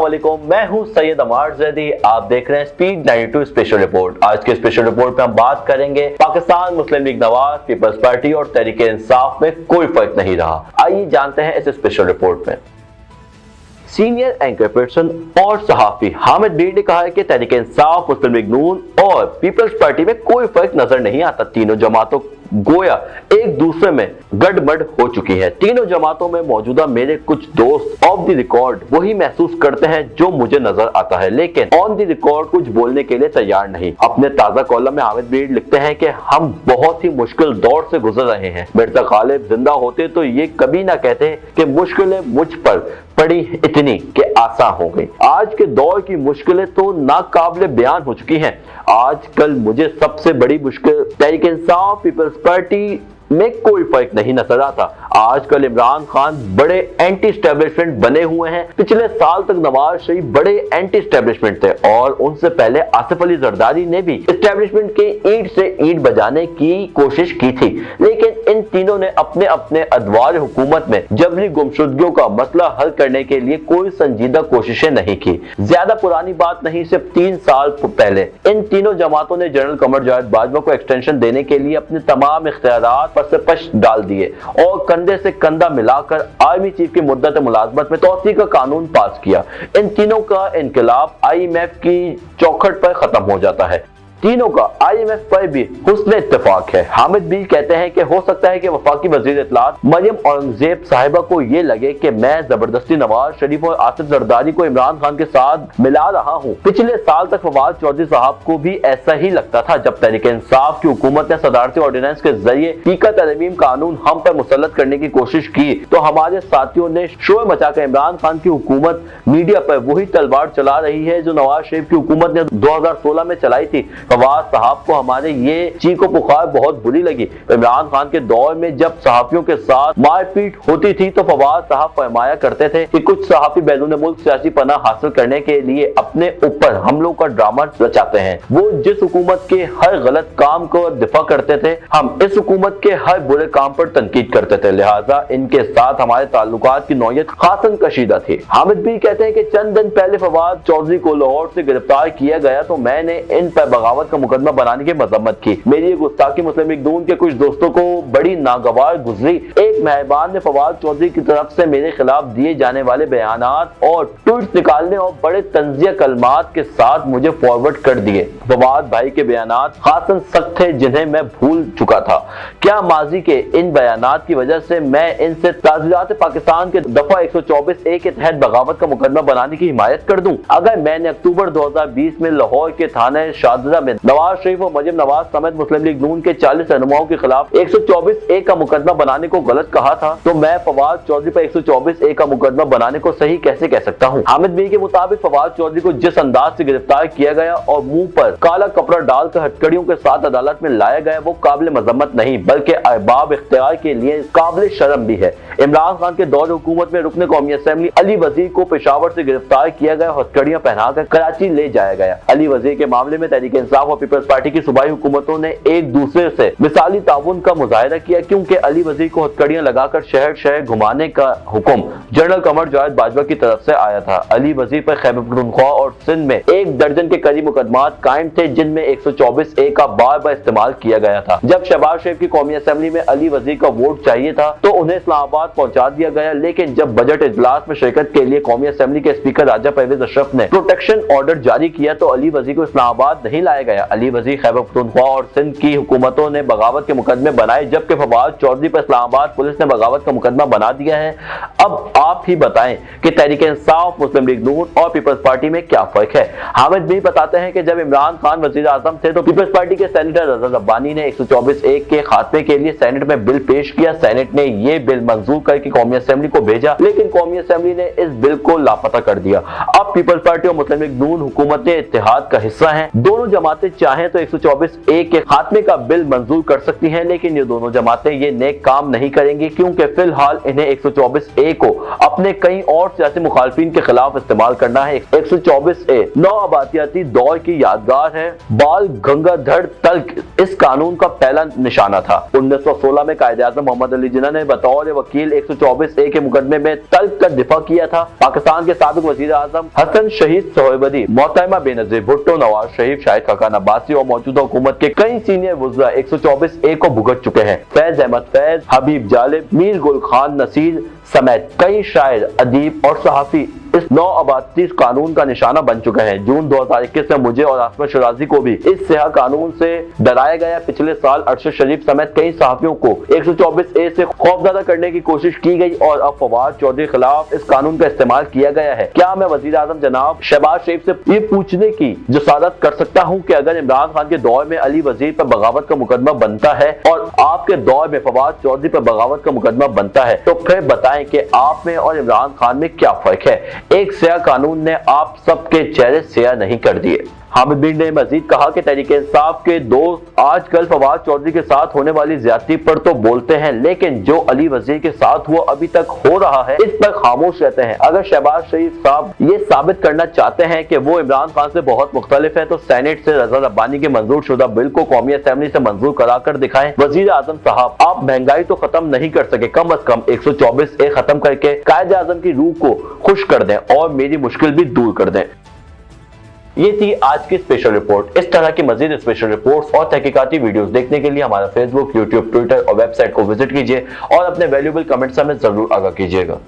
अस्सलामुअलैकुम, मैं हूं सैयद अमार ज़ैदी। आप देख रहे हैं स्पीड 92 स्पेशल रिपोर्ट। आज के स्पेशल रिपोर्ट में हम बात करेंगे पाकिस्तान मुस्लिम लीग नवाज, पीपल्स पार्टी और तहरीके इंसाफ में कोई फर्क नहीं रहा। आइए जानते हैं इस स्पेशल रिपोर्ट में। सीनियर एंकर पर्सन और सहाफी हामिद बीर ने कहा है कि तहरीके इंसाफ, मुस्लिम लीग नून और पीपल्स पार्टी में कोई फर्क नजर नहीं आता। तीनों जमातों गोया एक दूसरे में गड़बड़ हो चुकी है। तीनों जमातों में मौजूदा मेरे कुछ दोस्त ऑफ द रिकॉर्ड वही महसूस करते हैं जो मुझे नजर आता है, लेकिन ऑन द रिकॉर्ड कुछ बोलने के लिए तैयार नहीं। अपने ताजा कॉलम में हामिद बीर लिखते हैं कि हम बहुत ही मुश्किल दौर से गुजर रहे हैं। मिर्जा गालिब जिंदा होते तो ये कभी ना कहते कि मुश्किलें मुझ पर पड़ी इतनी कि आसान हो गई। आज के दौर की मुश्किलें तो नाकाबिले बयान हो चुकी हैं। आजकल मुझे सबसे बड़ी मुश्किल तहरीक इंसाफ, पीपल्स पार्टी में कोई फर्क नहीं नजर आता। आजकल इमरान खान बड़े एंटी एस्टेब्लिशमेंट बने हुए हैं। पिछले साल तक नवाज शरीफ बड़े एंटी एस्टेब्लिशमेंट थे और उनसे पहले आसिफ अली जरदारी ने भी एस्टेब्लिशमेंट के ईंट से ईंट बजाने की कोशिश की थी, लेकिन इन तीनों ने अपने अपने अदवार हुकूमत में जबरी गुमशुदगियों का मसला हल करने के लिए कोई संजीदा कोशिशें नहीं की। ज्यादा पुरानी बात नहीं, सिर्फ 3 साल पहले इन तीनों जमातों ने जनरल कमर जावेद बाजवा को एक्सटेंशन देने के लिए अपने तमाम इख्तियारात पर से पश डाल दिए और कंधे से कंधा मिलाकर आर्मी चीफ की मुद्दत मुलाजमत में तौसी का कानून पास किया। इन तीनों का इनकलाब IMF की चौखट पर खत्म हो जाता है। तीनों का IMF पर भी हुस्न इत्तेफाक है। हामिद भी कहते हैं कि हो सकता है कि वफाकी वजीर इत्तलात मरियम औरंगजेब साहिबा को ये लगे कि मैं जबरदस्ती नवाज शरीफ और आसिफ जरदारी को इमरान खान के साथ मिला रहा हूँ। पिछले साल तक फवाद चौधरी साहब को भी ऐसा ही लगता था। जब तहरीक इंसाफ की हुकूमत ने सदारती ऑर्डिनेंस के जरिए टीका तरमीम कानून हम पर मुसल्लत करने की कोशिश की तो हमारे साथियों ने शोर मचाकर इमरान खान की हुकूमत मीडिया पर वही तलवार चला रही है जो नवाज शरीफ की हुकूमत ने 2016 में चलाई थी। फवाद साहब को हमारे ये चीखो पुकार बहुत बुरी लगी। इमरान खान के दौर में जब सहाफियों के साथ मारपीट होती थी तो फवाद साहब फरमाया करते थे कि कुछ सहाफी बैरून मुल्क सियासी पनाह हासिल करने के लिए अपने ऊपर हमलों का ड्रामा रचाते हैं। वो जिस हुकूमत के हर गलत काम को दिफा करते थे, हम इस हुकूमत के हर बुरे काम पर तनकीद करते थे, लिहाजा इनके साथ हमारे ताल्लुकात की नौयत खासन कशीदा थी। हामिद भी कहते हैं कि चंद दिन पहले फवाद चौधरी को लाहौर से गिरफ्तार किया गया तो मैंने इन पर बगावत का मुकदमा बनाने की मजम्मत की। मेरी ये गुस्ताखी मुस्लिम लीग नून के कुछ दोस्तों को बड़ी नागवार गुजरी। एक मेहरबान ने फवाद चौधरी की तरफ से मेरे खिलाफ दिए जाने वाले बयानात और ट्वीट निकालने और बड़े तंजिया कलमात के साथ मुझे फॉरवर्ड कर दिए। फवाद भाई के बयानात खासन सख्त थे जिन्हें मैं भूल चुका था। क्या माजी के इन बयानात की वजह से मैं इनसे ताज़ीरात पाकिस्तान के दफा 124A के तहत बगावत का मुकदमा बनाने की हिमायत कर दूं? अगर मैंने अक्टूबर 2020 में लाहौर के थाना शाहजरा में नवाज शरीफ और मरियम नवाज समेत मुस्लिम लीग नून के 40 रहनुमाओं के खिलाफ 124A का मुकदमा बनाने को गलत कहा था तो मैं फवाद चौधरी पर 124A का मुकदमा बनाने को सही कैसे कह सकता हूँ? हामिद भी के मुताबिक फवाद चौधरी को जिस अंदाज से गिरफ्तार किया गया और मुंह पर काला कपड़ा डालकर हथकड़ियों के साथ अदालत में लाया गया वो काबिल मजम्मत नहीं बल्कि अहबाब इख्तियार के लिए काबिल शर्म भी है। इमरान खान के दौर हुकूमत में रुकने कौमी असेंबली अली वजीर को पेशावर से गिरफ्तार किया गया, हथकड़ियां पहनाकर कराची ले जाया गया। अली वजीर के मामले में तहरीक इंसाफ और पीपल्स पार्टी की सूबाई हुकूमतों ने एक दूसरे से मिसाली ताउन का मुजाहिरा किया क्योंकि अली वजीर को हथकड़ियां लगाकर शहर शहर घुमाने का हुक्म जनरल कमर जावेद बाजवा की तरफ से आया था। अली वजीर पर खैबर पख्तूनख्वा और सिंध में 1 दर्जन के करीब मुकदमात कायम थे जिनमें 124A का बार बार इस्तेमाल किया गया था। जब शहबाज शरीफ की कौमी असेंबली में अली वजीर का वोट चाहिए था तो उन्हें इस्लामाबाद पहुंचा दिया गया, लेकिन जब बजट इजलास में शिरकत के लिए कौमी असेंबली के स्पीकर राजा परवेज अशरफ ने प्रोटेक्शन ऑर्डर जारी किया तो अली वजीर को इस्लामाबाद नहीं लाया गया। अली वजीर, खैबर पख्तूनख्वा और सिंध की हुकूमतों ने बगावत के मुकदमे बनाए जबकि फवाद चौधरी पर इस्लामाबाद पुलिस ने बगावत का मुकदमा बना दिया है। अब आप ही बताएं कि तहरीक इंसाफ, मुस्लिम लीग नून और पीपल्स पार्टी में क्या फर्क है? हामिद भी बताते हैं कि जब इमरान खान वजीर आजम थे तो पीपल्स पार्टी के सेनेटर रजा रब्बानी ने 124A के खात्मे के लिए सेनेट में बिल पेश किया। सेनेट ने ये बिल मंजूर करके कौमी असेंबली को भेजा, लेकिन कौमी असेंबली ने इस बिल को लापता कर दिया। अब पीपल्स पार्टी और मुस्लिम लीग नून हुकूमतें इत्तेहाद का हिस्सा हैं। दोनों जमातें चाहें तो 124A के खात्मे का बिल मंजूर कर सकती हैं, लेकिन ये दोनों जमातें ये नेक काम नहीं करेंगी लड़ेंगी क्योंकि फिलहाल इन्हें 124A को अपने कई और सियासी मुखालफिन के खिलाफ इस्तेमाल करना है। 124A नौ आबादियाती दौर की यादगार है। बाल गंगाधर तल्ख इस कानून का पहला निशाना था। 1916 में कायदे-आज़म मोहम्मद अली जिन्ना ने बतौर वकील 124A के मुकदमे में तल्ख का दिफा किया था। पाकिस्तान के साबिक वजीर आज़म हसन शहीद सोहबदी, मोहतरमा बेनज़ीर भुट्टो, नवाज शरीफ, शाहिद खाकान अब्बासी और मौजूदा हुकूमत के कई सीनियर वज़रा 124A को भुगत चुके हैं। फैज अहमद फैज, हबीब जालिब, मीर गुल खान नसीर समेत कई शायर, अदीब और सहाफ़ी इस नौ आबादी कानून का निशाना बन चुके हैं। जून 2021 में मुझे और आसमा शराजी को भी इस स्याह कानून से डराया गया। पिछले साल अरशद शरीफ समेत कई सहाफियों को 124A से खौफजदा करने की कोशिश की गई और अब फवाद चौधरी खिलाफ इस कानून का इस्तेमाल किया गया है। क्या मैं वजीर आजम जनाब शहबाज शरीफ से ये पूछने की जसादत कर सकता हूँ कि अगर इमरान खान के दौर में अली वजीर पर बगावत का मुकदमा बनता है और आपके दौर में फवाद चौधरी पर बगावत का मुकदमा बनता है तो फिर बताएं कि आप में और इमरान खान में क्या फर्क है। एक स्याह कानून ने आप सबके चेहरे स्याह नहीं कर दिए। हामिद मीर ने मजीद कहा कि तहरीके इंसाफ के दोस्त आजकल फवाद चौधरी के साथ होने वाली ज्यादती पर तो बोलते हैं, लेकिन जो अली वजीर के साथ हुआ अभी तक हो रहा है इस पर खामोश रहते हैं। अगर शहबाज शरीफ साहब ये साबित करना चाहते हैं कि वो इमरान खान से बहुत मुख्तलिफ है तो सेनेट से रजा रब्बानी के मंजूर शुदा बिल को कौमी असेंबली से मंजूर करा कर दिखाएं। वजीर आजम साहब, आप महंगाई तो खत्म नहीं कर सके, कम अज कम 124A खत्म करके कायदे आजम की रूह को खुश कर दें और मेरी मुश्किल भी दूर कर दें। ये थी आज की स्पेशल रिपोर्ट। इस तरह की मजीद स्पेशल रिपोर्ट्स और तहकीकाती वीडियोस देखने के लिए हमारा फेसबुक, यूट्यूब, ट्विटर और वेबसाइट को विजिट कीजिए और अपने वैल्यूएबल कमेंट्स हमें जरूर आगाह कीजिएगा।